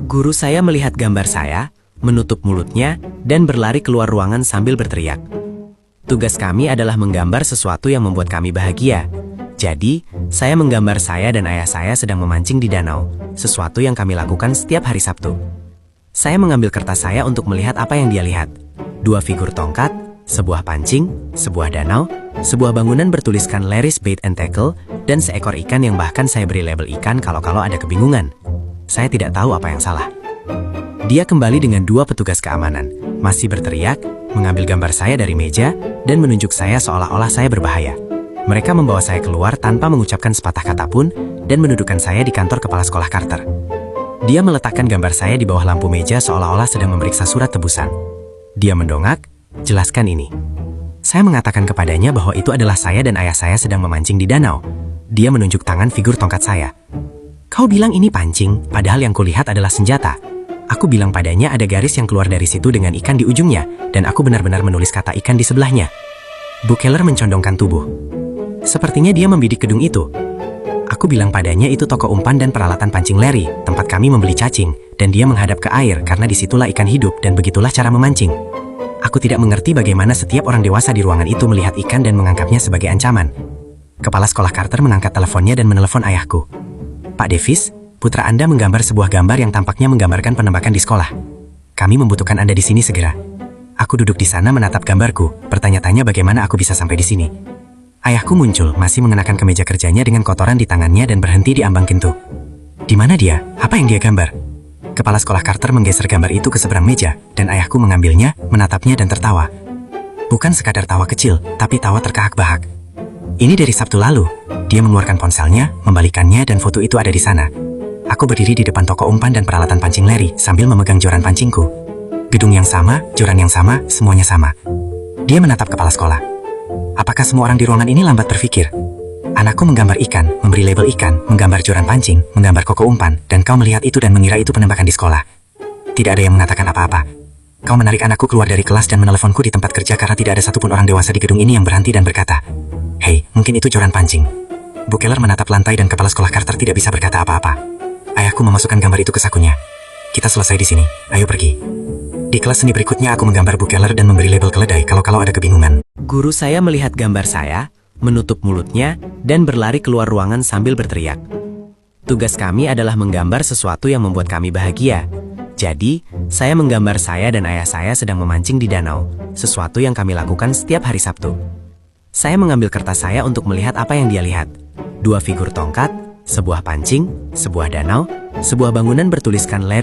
Guru saya melihat gambar saya, menutup mulutnya, dan berlari keluar ruangan sambil berteriak. Tugas kami adalah menggambar sesuatu yang membuat kami bahagia. Jadi, saya menggambar saya dan ayah saya sedang memancing di danau, sesuatu yang kami lakukan setiap hari Sabtu. Saya mengambil kertas saya untuk melihat apa yang dia lihat. 2 figur tongkat, sebuah pancing, sebuah danau, sebuah bangunan bertuliskan Larry's Bait and Tackle, dan seekor ikan yang bahkan saya beri label ikan kalau-kalau ada kebingungan. Saya tidak tahu apa yang salah. Dia kembali dengan 2 petugas keamanan, masih berteriak, mengambil gambar saya dari meja, dan menunjuk saya seolah-olah saya berbahaya. Mereka membawa saya keluar tanpa mengucapkan sepatah kata pun, dan mendudukan saya di kantor kepala sekolah Carter. Dia meletakkan gambar saya di bawah lampu meja seolah-olah sedang memeriksa surat tebusan. Dia mendongak, jelaskan ini. Saya mengatakan kepadanya bahwa itu adalah saya dan ayah saya sedang memancing di danau. Dia menunjuk tangan figur tongkat saya. Kau bilang ini pancing, padahal yang kulihat adalah senjata. Aku bilang padanya ada garis yang keluar dari situ dengan ikan di ujungnya, dan aku benar-benar menulis kata ikan di sebelahnya. Bu Keller mencondongkan tubuh. Sepertinya dia membidik gedung itu. Aku bilang padanya itu toko umpan dan peralatan pancing Larry, tempat kami membeli cacing, dan dia menghadap ke air karena disitulah ikan hidup dan begitulah cara memancing. Aku tidak mengerti bagaimana setiap orang dewasa di ruangan itu melihat ikan dan menganggapnya sebagai ancaman. Kepala sekolah Carter mengangkat teleponnya dan menelepon ayahku. Pak Davis, putra Anda menggambar sebuah gambar yang tampaknya menggambarkan penembakan di sekolah. Kami membutuhkan Anda di sini segera. Aku duduk di sana menatap gambarku, bertanya-tanya bagaimana aku bisa sampai di sini. Ayahku muncul, masih mengenakan kemeja kerjanya dengan kotoran di tangannya dan berhenti di ambang pintu. Di mana dia? Apa yang dia gambar? Kepala sekolah Carter menggeser gambar itu ke seberang meja, dan ayahku mengambilnya, menatapnya dan tertawa. Bukan sekadar tawa kecil, tapi tawa terkahak-bahak. Ini dari Sabtu lalu. Dia mengeluarkan ponselnya, membalikannya dan foto itu ada di sana. Aku berdiri di depan toko umpan dan peralatan pancing Larry sambil memegang joran pancingku. Gedung yang sama, joran yang sama, semuanya sama. Dia menatap kepala sekolah. Apakah semua orang di ruangan ini lambat berpikir? Anakku menggambar ikan, memberi label ikan, menggambar joran pancing, menggambar koko umpan, dan kau melihat itu dan mengira itu penembakan di sekolah. Tidak ada yang mengatakan apa-apa. Kau menarik anakku keluar dari kelas dan meneleponku di tempat kerja karena tidak ada satupun orang dewasa di gedung ini yang berhenti dan berkata, "Hei, mungkin itu joran pancing." Bu Keller menatap lantai dan kepala sekolah Carter tidak bisa berkata apa-apa. Ayahku memasukkan gambar itu ke sakunya. Kita selesai di sini, ayo pergi. Di kelas seni berikutnya aku menggambar Bu Keller dan memberi label keledai kalau-kalau ada kebingungan. Guru saya melihat gambar saya, menutup mulutnya, dan berlari keluar ruangan sambil berteriak. Tugas kami adalah menggambar sesuatu yang membuat kami bahagia. Jadi, saya menggambar saya dan ayah saya sedang memancing di danau, sesuatu yang kami lakukan setiap hari Sabtu. Saya mengambil kertas saya untuk melihat apa yang dia lihat. 2 figur tongkat, sebuah pancing, sebuah danau, sebuah bangunan bertuliskan Larry